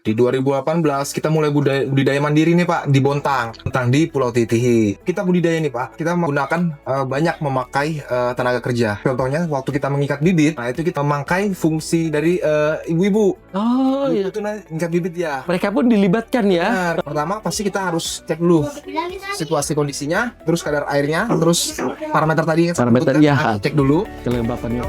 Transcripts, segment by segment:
di 2018 kita mulai budidaya mandiri nih Pak di Bontang di Pulau Titihi. Kita budidaya nih Pak, kita menggunakan banyak memakai tenaga kerja. Contohnya waktu kita mengikat bibit, nah itu kita memakai fungsi dari ibu-ibu. Oh iya. Itu mengikat bibit ya. Mereka pun dilibatkan ya. Benar. Pertama pasti kita harus cek dulu situasi kondisinya, terus kadar airnya, terus parameter tadi yang saya Parameter, sebutkan. ya. Cek dulu. Kelembapannya.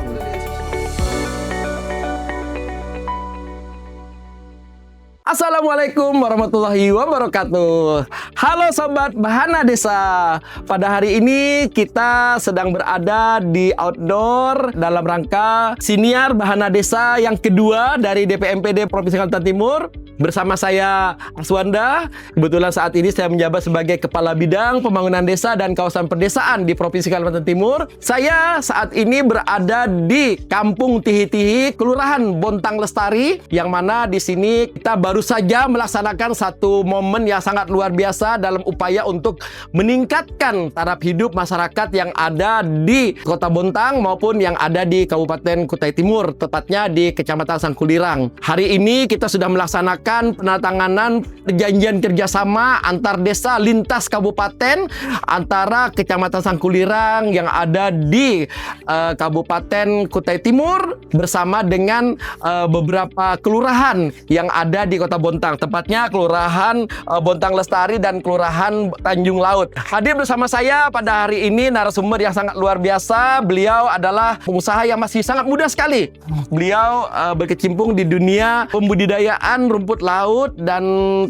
Assalamualaikum warahmatullahi wabarakatuh. Halo Sobat Bahana Desa. Pada hari ini kita sedang berada di outdoor dalam rangka Siniar Bahana Desa yang kedua dari DPMPD Provinsi Kalimantan Timur. Bersama saya Aswanda. Kebetulan saat ini saya menjabat sebagai Kepala Bidang Pembangunan Desa dan Kawasan Perdesaan di Provinsi Kalimantan Timur. Saya saat ini berada di Kampung Tihi-Tihi, Kelurahan Bontang Lestari, yang mana di sini kita baru saja melaksanakan satu momen yang sangat luar biasa dalam upaya untuk meningkatkan taraf hidup masyarakat yang ada di Kota Bontang maupun yang ada di Kabupaten Kutai Timur, tepatnya di Kecamatan Sangkulirang. Hari ini kita sudah melaksanakan penandatanganan perjanjian kerjasama antar desa lintas kabupaten antara Kecamatan Sangkulirang yang ada di Kabupaten Kutai Timur bersama dengan beberapa kelurahan yang ada di Kota Bontang, tepatnya Kelurahan Bontang Lestari dan Kelurahan Tanjung Laut. Hadir bersama saya pada hari ini narasumber yang sangat luar biasa. Beliau adalah pengusaha yang masih sangat muda sekali. Beliau berkecimpung di dunia pembudidayaan rumput laut, dan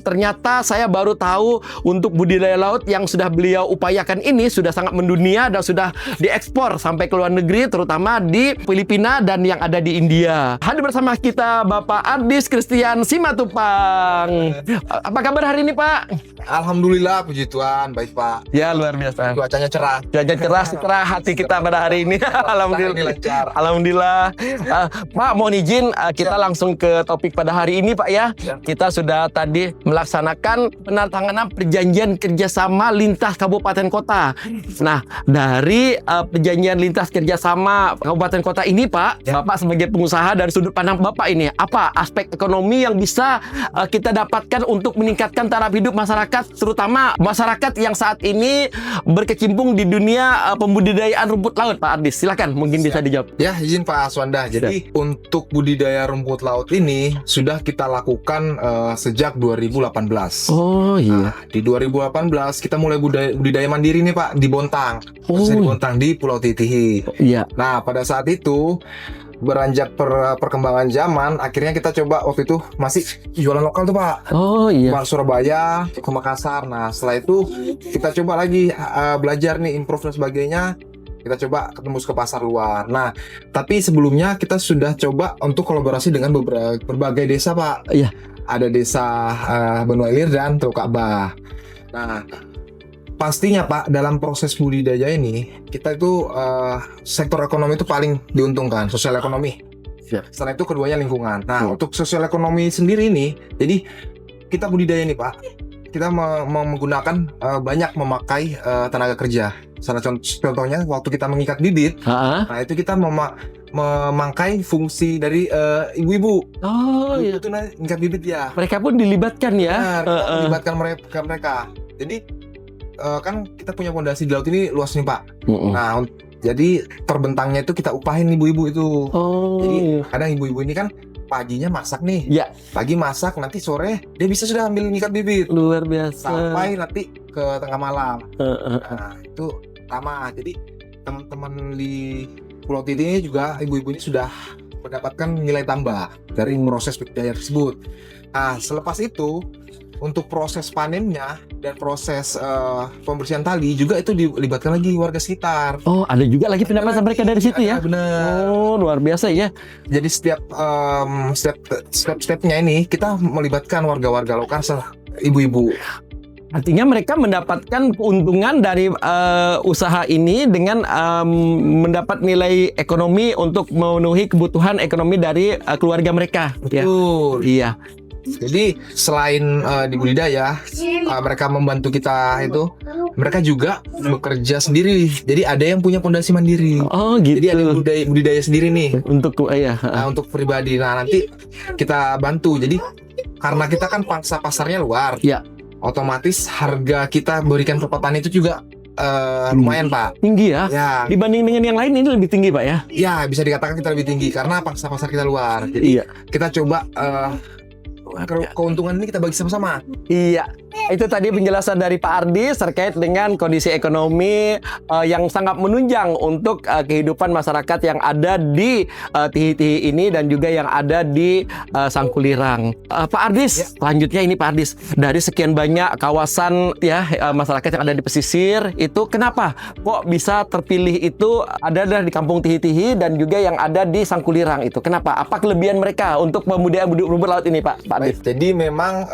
ternyata saya baru tahu untuk budidaya laut yang sudah beliau upayakan ini sudah sangat mendunia dan sudah diekspor sampai ke luar negeri, terutama di Filipina dan yang ada di India. Hadir bersama kita Bapak Ardis Christian Simatupang. Apa kabar hari ini Pak? Alhamdulillah, puji Tuhan, baik Pak. Ya, luar biasa. Cuacanya cerah. Cuaca cerah hati kita pada hari ini. Alhamdulillah. Alhamdulillah. Pak, mohon izin kita langsung ke topik pada hari ini Pak ya. Kita sudah tadi melaksanakan penandatanganan perjanjian kerjasama lintas kabupaten kota. Nah, dari perjanjian lintas kerjasama kabupaten kota ini Pak, Bapak sebagai pengusaha dari sudut pandang Bapak ini, apa aspek ekonomi yang bisa kita dapatkan untuk meningkatkan taraf hidup masyarakat, terutama masyarakat yang saat ini berkecimpung di dunia pembudidayaan rumput laut, Pak Ardis? Silakan, mungkin bisa dijawab. Ya, izin Pak Aswanda. Jadi untuk budidaya rumput laut ini sudah kita lakukan sejak 2018. Oh iya. Nah, di 2018 kita mulai budidaya mandiri nih Pak di Bontang. Khususnya di Bontang di Pulau Titihi. Iya. Nah, pada saat itu beranjak perkembangan zaman, akhirnya kita coba waktu itu masih jualan lokal tuh Pak. Oh iya. Ke Surabaya, ke Makassar. Nah, setelah itu kita coba lagi belajar nih, improve dan sebagainya. Kita coba ketemu ke pasar luar. Nah, tapi sebelumnya kita sudah coba untuk kolaborasi dengan berbagai desa Pak. Iya. Ada desa Benua Ilir dan Teluk Ka'bah. Nah, pastinya Pak, dalam proses budidaya ini kita itu sektor ekonomi itu paling diuntungkan, sosial ekonomi. Setelah itu keduanya lingkungan. Nah, untuk sosial ekonomi sendiri ini, jadi kita budidaya nih Pak, kita menggunakan banyak memakai tenaga kerja. Salah contohnya waktu kita mengikat bibit, nah itu kita memakai fungsi dari ibu-ibu. Oh iya. Itu mengikat bibit ya. Mereka pun dilibatkan ya. Dilibatkan mereka. Jadi kan kita punya fondasi di laut ini luas nih Pak. Nah, jadi terbentangnya itu kita upahin ibu-ibu itu. Oh. Jadi kadang ibu-ibu ini kan paginya masak nih. Ya. Pagi masak, nanti sore dia bisa sudah ambil ngikat bibit. Luar biasa. Sampai nanti ke tengah malam. Nah, itu pertama. Jadi teman-teman di Pulau Titi ini juga ibu-ibu ini sudah mendapatkan nilai tambah dari proses budidaya tersebut. Nah, selepas itu untuk proses panennya dan proses pembersihan tali juga itu dilibatkan lagi warga sekitar. Oh, ada juga lagi pendapatan mereka dari situ ya? Benar. Oh, luar biasa ya. Jadi setiap step-stepnya ini kita melibatkan warga-warga lokal, ibu-ibu. Artinya mereka mendapatkan keuntungan dari usaha ini dengan mendapat nilai ekonomi untuk memenuhi kebutuhan ekonomi dari keluarga mereka. Betul. Ya. Iya. Jadi selain di budidaya, mereka membantu kita itu, mereka juga bekerja sendiri. Jadi ada yang punya pondasi mandiri. Oh gitu. Jadi ada yang budidaya sendiri nih. Untuk ya. Untuk pribadi. Nah nanti kita bantu. Jadi karena kita kan pangsa pasarnya luar, Ya. otomatis harga kita berikan ke petani itu juga lumayan Pak. Tinggi ya. Ya, Dibanding dengan yang lain ini lebih tinggi Pak ya. ya bisa dikatakan kita lebih tinggi karena pangsa pasar kita luar. Jadi Iya. kita coba keuntungan ini kita bagi sama-sama. Iya, itu tadi penjelasan dari Pak Ardis terkait dengan kondisi ekonomi yang sangat menunjang untuk kehidupan masyarakat yang ada di Tihi-Tihi ini dan juga yang ada di Sangkulirang. Pak Ardis, selanjutnya ini Pak Ardis, dari sekian banyak kawasan ya masyarakat yang ada di pesisir itu kenapa kok bisa terpilih itu ada di Kampung Tihi-Tihi dan juga yang ada di Sangkulirang itu? Kenapa? Apa kelebihan mereka untuk pembudidayaan rumput laut ini Pak Ardis? Baik, jadi memang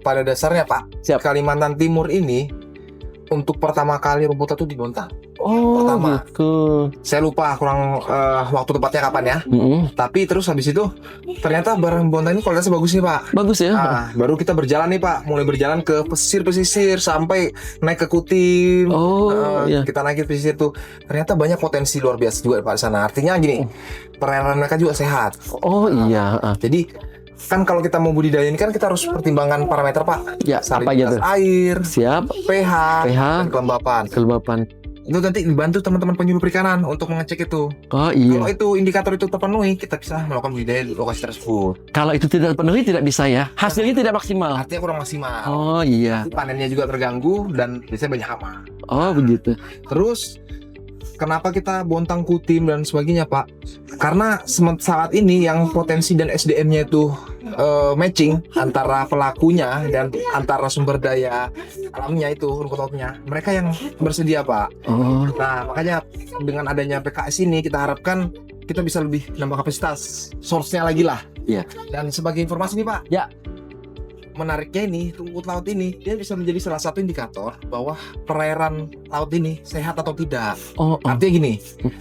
pada dasarnya Pak, Siap. Kalimantan Timur ini untuk pertama kali rumput laut itu dibontang. Oh, Pertama. gitu. Saya lupa kurang waktu tepatnya kapan ya. Mm-mm. Tapi terus habis itu ternyata barang bontang ini kualitasnya bagus nih Pak. Bagus ya. Nah, baru kita berjalan nih Pak, mulai berjalan ke pesisir-pesisir sampai naik ke Kutim. Oh, iya. Kita naik ke pesisir tuh, ternyata banyak potensi luar biasa juga Pak di sana. Artinya gini, perairan mereka juga sehat. Oh iya. Jadi kan kalau kita mau budidaya ini kan kita harus pertimbangkan parameter Pak. Ya, apa aja Salinitas tuh? air, Siap. pH, pH, dan kelembapan. kelembapan. Itu nanti dibantu teman-teman penyuluh perikanan untuk mengecek itu. Oh Kalau iya. itu indikator itu terpenuhi, kita bisa melakukan budidaya di lokasi tersebut. Kalau itu tidak terpenuhi tidak bisa ya. Hasilnya tidak maksimal. Artinya kurang maksimal. Oh iya. Nanti panennya juga terganggu dan biasanya banyak hama. Oh begitu. Terus kenapa kita bontang Kutim dan sebagainya Pak? Karena saat ini yang potensi dan SDM-nya itu matching antara pelakunya dan antara sumber daya alamnya itu rumput lautnya, mereka yang bersedia Pak. Oh. Nah makanya dengan adanya PKS ini kita harapkan kita bisa lebih nambah kapasitas source-nya lagi lah. Iya. Dan sebagai informasi nih Pak, Ya. menariknya ini rumput laut ini dia bisa menjadi salah satu indikator bahwa perairan laut ini sehat atau tidak. Oh. Artinya gini,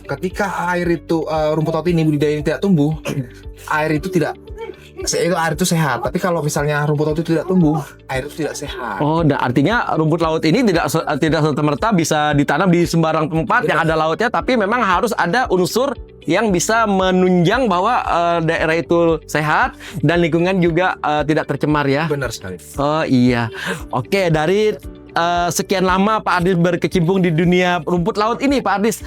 ketika air itu rumput laut ini budidaya ini tidak tumbuh, air itu sehat. Tapi kalau misalnya rumput laut itu tidak tumbuh, air itu tidak sehat. Oh, dan artinya rumput laut ini tidak serta-merta bisa ditanam di sembarang tempat yang ada lautnya, tapi memang harus ada unsur yang bisa menunjang bahwa daerah itu sehat dan lingkungan juga tidak tercemar ya. Benar sekali. Oh iya. Oke, dari sekian lama Pak Ardis berkecimpung di dunia rumput laut ini, Pak Ardis,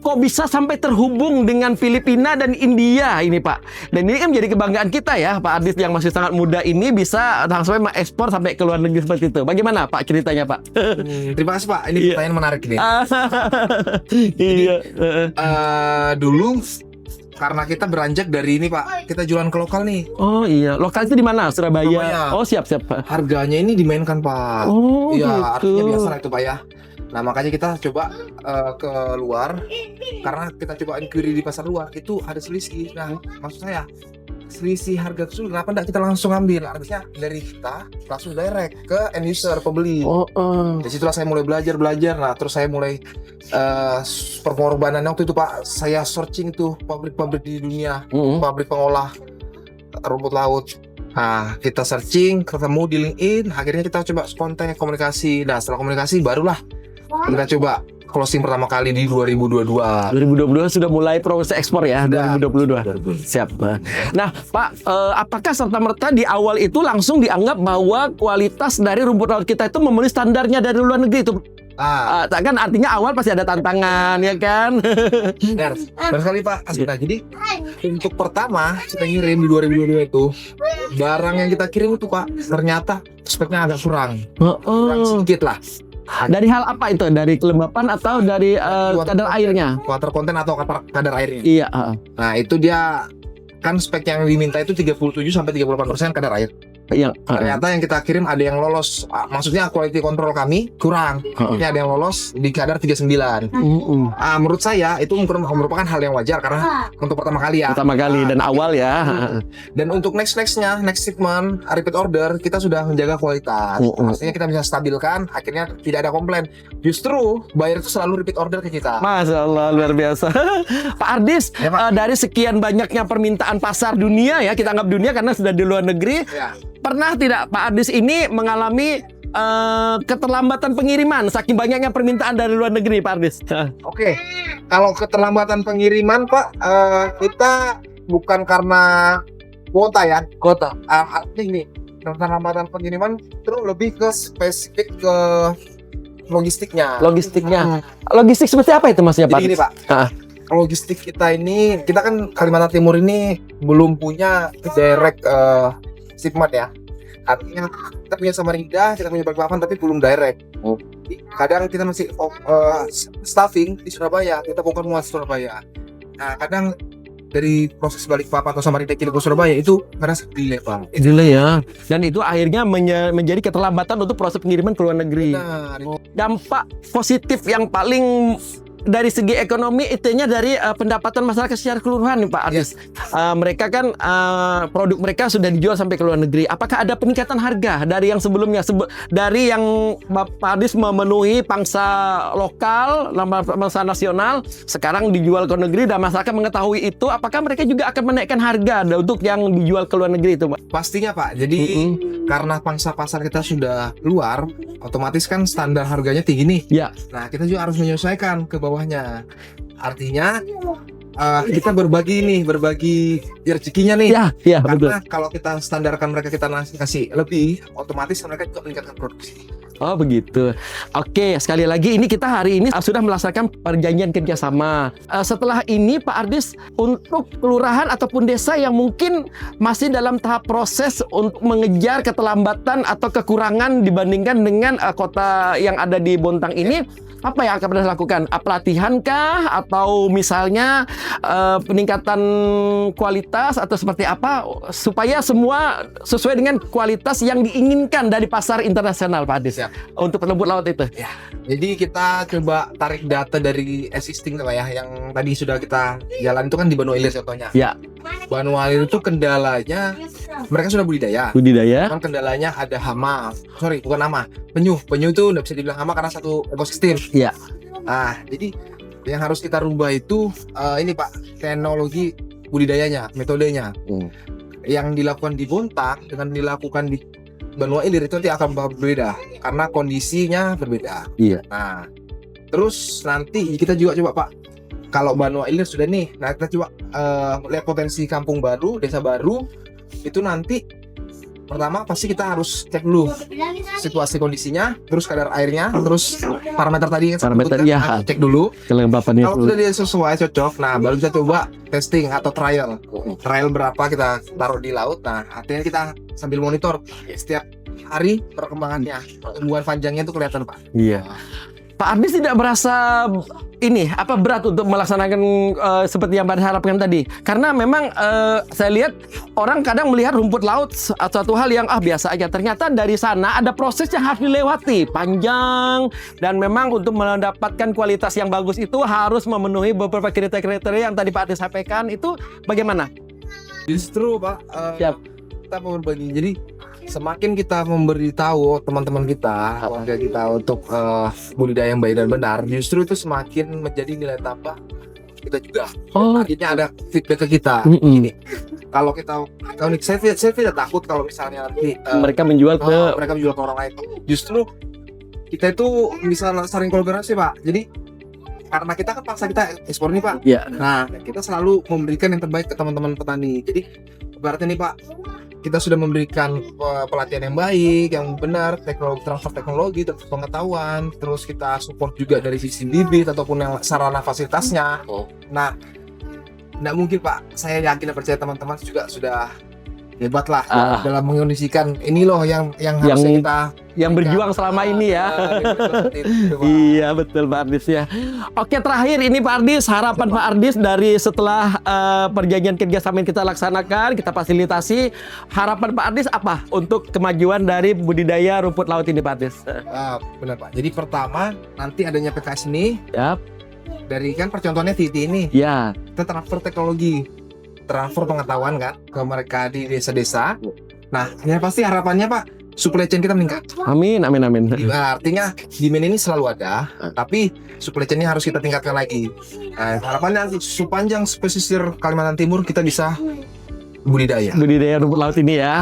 kok bisa sampai terhubung dengan Filipina dan India ini, Pak? Dan ini kan menjadi kebanggaan kita ya, Pak Ardis yang masih sangat muda ini bisa langsung mengekspor sampai ke luar negeri seperti itu. Bagaimana, Pak, ceritanya, Pak? Terima kasih Pak. Ini Iya. pertanyaan menarik ini. Iya. Dulu karena kita beranjak dari ini Pak, kita jualan ke lokal nih. Oh iya, lokal itu di mana? Surabaya. Surabaya. Oh siap Pak. Harganya ini dimainkan Pak. Oh Iya, gitu. artinya biasa lah itu Pak ya. Nah makanya kita coba ke luar, karena kita coba inquiry di pasar luar itu ada selisih. Nah maksud saya selisih harga tersebut kenapa enggak kita langsung ambil? Artinya dari kita langsung direct ke end user pembeli. Oh. Dari situlah saya mulai belajar. Nah terus saya mulai pengorbanan waktu itu Pak. Saya searching tuh pabrik-pabrik di dunia, pabrik pengolah rumput laut. Nah kita searching, ketemu di LinkedIn. Akhirnya kita coba spontan komunikasi. Nah setelah komunikasi barulah kita coba closing pertama kali di 2022. 2022 sudah mulai proses ekspor ya. Sudah. 2022. Siap. Nah, Pak, apakah serta-merta di awal itu langsung dianggap bahwa kualitas dari rumput laut kita itu memenuhi standarnya dari luar negeri itu? Kan artinya awal pasti ada tantangan ya kan? Benar sekali Pak. Nah, jadi untuk pertama kita ngirim di 2022 itu barang yang kita kirim itu Pak ternyata speknya agak kurang sedikit lah. Dari hal apa itu? Dari kelembapan atau dari kadar airnya? Water content atau kadar airnya. Iya. Nah itu dia kan spek yang diminta itu 37 sampai 38% kadar air. Ternyata yang kita kirim ada yang lolos. Maksudnya quality control kami kurang. Ini ada yang lolos di kadar 39. Menurut saya itu merupakan hal yang wajar karena untuk pertama kali ya. Pertama kali dan awal ya. Dan untuk next shipment, repeat order kita sudah menjaga kualitas. Maksudnya kita bisa stabilkan, akhirnya tidak ada komplain. Justru buyer itu selalu repeat order ke kita. Masya Allah, luar biasa. Pak Ardis, Ya, Pak. dari sekian banyaknya permintaan pasar dunia ya, kita anggap dunia karena sudah di luar negeri, Ya. pernah tidak Pak Ardis ini mengalami keterlambatan pengiriman saking banyaknya permintaan dari luar negeri, Pak Ardis? Oke. Kalau keterlambatan pengiriman, Pak, kita bukan karena kuota ya. Kota. Ini keterlambatan pengiriman terus lebih ke spesifik ke logistiknya. Logistiknya. Logistik seperti apa itu maksudnya, Pak? Jadi gini, Pak. Logistik kita ini, kita kan Kalimantan Timur ini belum punya direct shipment ya. Artinya kita punya Samarinda, kita punya Balikpapan, tapi belum direct. Jadi, kadang kita masih staffing di Surabaya, kita bongkar muat Surabaya. Nah, kadang dari proses Balikpapan atau Samarinda kirim ke Surabaya itu karena delay, Pak. Itulah ya. Dan itu akhirnya menjadi keterlambatan untuk proses pengiriman ke luar negeri. Nah, Dampak positif yang paling dari segi ekonomi itunya dari pendapatan masyarakat secara keseluruhan nih Pak Ardis. Mereka kan produk mereka sudah dijual sampai ke luar negeri. Apakah ada peningkatan harga dari yang sebelumnya? Dari yang Pak Ardis memenuhi pangsa lokal, pangsa nasional, sekarang dijual ke luar negeri dan masyarakat mengetahui itu, apakah mereka juga akan menaikkan harga untuk yang dijual ke luar negeri itu Pak? pastinya, Pak. Jadi karena pangsa pasar kita sudah luar, otomatis kan standar harganya tinggi nih. Ya. Nah, kita juga harus menyesuaikan ke bawahnya. Artinya kita berbagi rezekinya nih. Ya, betul. Karena kalau kita standarkan mereka, kita kasih lebih, otomatis mereka juga meningkatkan produksi. Oh begitu. Oke, sekali lagi ini kita hari ini sudah melaksanakan perjanjian kerjasama. Setelah ini Pak Ardis, untuk kelurahan ataupun desa yang mungkin masih dalam tahap proses untuk mengejar keterlambatan atau kekurangan dibandingkan dengan kota yang ada di Bontang ini, apa yang akan dilakukan? Pelatihan kah? Atau misalnya peningkatan kualitas atau seperti apa? Supaya semua sesuai dengan kualitas yang diinginkan dari pasar internasional Pak Ardis. Untuk rumput laut itu. Ya. Jadi kita coba tarik data dari existing Pak ya, yang tadi sudah kita jalan itu kan di Banu Ilir contohnya. Ya. Banu Ilir itu kendalanya mereka sudah budidaya. Cuman kendalanya ada hama. Sorry, bukan hama. Penyu. Penyu itu nggak bisa dibilang hama karena satu ekosistem. Iya. Nah, jadi yang harus kita rubah itu ini Pak, teknologi budidayanya, metodenya. Yang dilakukan di Bontang dengan dilakukan di Banu Ilir itu nanti akan berbeda karena kondisinya berbeda. Iya. Nah, terus nanti kita juga coba Pak, kalau Banu Ilir sudah nih, nah kita coba lihat potensi kampung baru, desa baru. Itu nanti pertama pasti kita harus cek dulu situasi kondisinya, terus kadar airnya, terus parameter tadi cek dulu. Kelembapannya Kalau sudah dia sesuai cocok, nah baru kita coba testing atau trial. Trial berapa kita taruh di laut. Nah, artinya kita sambil monitor setiap hari perkembangannya, pertumbuhan panjangnya itu kelihatan Pak. Iya. Pak Ardis tidak merasa berat untuk melaksanakan seperti yang Pak Ardis harapkan tadi, karena memang saya lihat orang kadang melihat rumput laut suatu hal yang biasa aja. Ternyata dari sana ada proses yang harus dilewati panjang, dan memang untuk mendapatkan kualitas yang bagus itu harus memenuhi beberapa kriteria yang tadi Pak Ardis sampaikan. Itu bagaimana? Justru Pak, Siap. kita mau berbagi. Jadi semakin kita memberitahu teman-teman kita, warga kita untuk budidaya yang baik dan benar, justru itu semakin menjadi nilai tambah kita juga. Akhirnya ada feedback ke kita. Ini kalau kita saya tidak takut kalau misalnya nanti Mereka menjual mereka menjual ke orang lain. Justru kita itu bisa saling kolaborasi Pak. Jadi karena kita kan paksa kita ekspor nih Pak. Iya. Nah, kita selalu memberikan yang terbaik ke teman-teman petani. Jadi ibaratnya nih Pak, kita sudah memberikan pelatihan yang baik, yang benar, transfer teknologi, pengetahuan, terus kita support juga dari sisi bibit ataupun yang sarana fasilitasnya. Nah, nggak mungkin Pak, saya yakin dan percaya teman-teman juga sudah hebat lah dalam mengondisikan ini loh yang harusnya kita yang berjuang selama ini ya. Iya betul Pak Ardis ya. Oke, terakhir ini Pak Ardis, harapan Pak Ardis dari setelah perjanjian kerjasama yang kita laksanakan, kita fasilitasi, harapan Pak Ardis apa untuk kemajuan dari budidaya rumput laut ini Pak Ardis? Benar Pak. Jadi pertama nanti adanya PKS ini, Ya. dari kan percontohannya Titi ini, Ya. kita transfer teknologi, transfer pengetahuan kan ke mereka di desa-desa. Nah, yang pasti harapannya Pak, supply chain kita meningkat. Amin, amin, amin. Nah, artinya demand ini selalu ada, tapi supply chain-nya harus kita tingkatkan lagi. Nah, harapannya nanti sepanjang pesisir Kalimantan Timur kita bisa budidaya Rumput laut ini ya.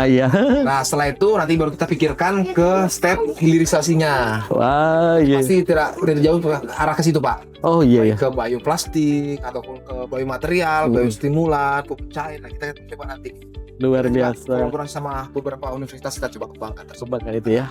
Iya. Nah, setelah itu nanti baru kita pikirkan ke step hilirisasinya. Wah, iya. Pasti tidak jauh ke arah ke situ Pak. Oh iya ya. Ke bioplastik ataupun ke biomaterial, biostimulan, pupuk cair. Nah, kita coba nanti Luar biasa. kolaborasi sama beberapa universitas, kita coba kembangkan tersebut. Coba itu ya.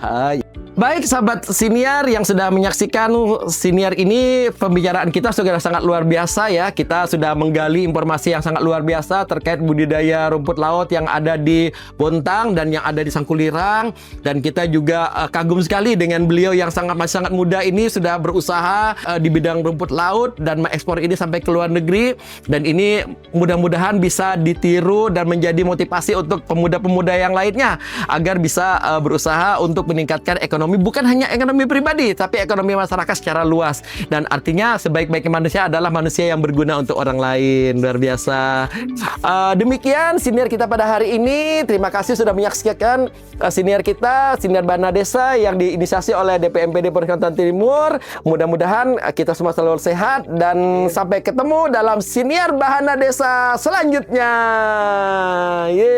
Baik sahabat siniar yang sudah menyaksikan siniar ini, pembicaraan kita sudah sangat luar biasa ya. Kita sudah menggali informasi yang sangat luar biasa terkait budidaya rumput laut yang ada di Bontang dan yang ada di Sangkulirang. Dan kita juga kagum sekali dengan beliau yang masih sangat muda ini, sudah berusaha di bidang rumput laut dan mengekspor ini sampai ke luar negeri. Dan ini mudah-mudahan bisa ditiru dan menjadi motivasi untuk pemuda-pemuda yang lainnya agar bisa berusaha untuk meningkatkan ekonomi, bukan hanya ekonomi pribadi tapi ekonomi masyarakat secara luas. Dan artinya sebaik-baiknya manusia adalah manusia yang berguna untuk orang lain. Luar biasa. Demikian siniar kita pada hari ini. Terima kasih sudah menyaksikan siniar kita, siniar Bahana Desa yang diinisiasi oleh DPMPD Provinsi Kalimantan Timur. Mudah-mudahan kita semua selalu sehat dan sampai ketemu dalam siniar Bahana Desa selanjutnya. Yeay.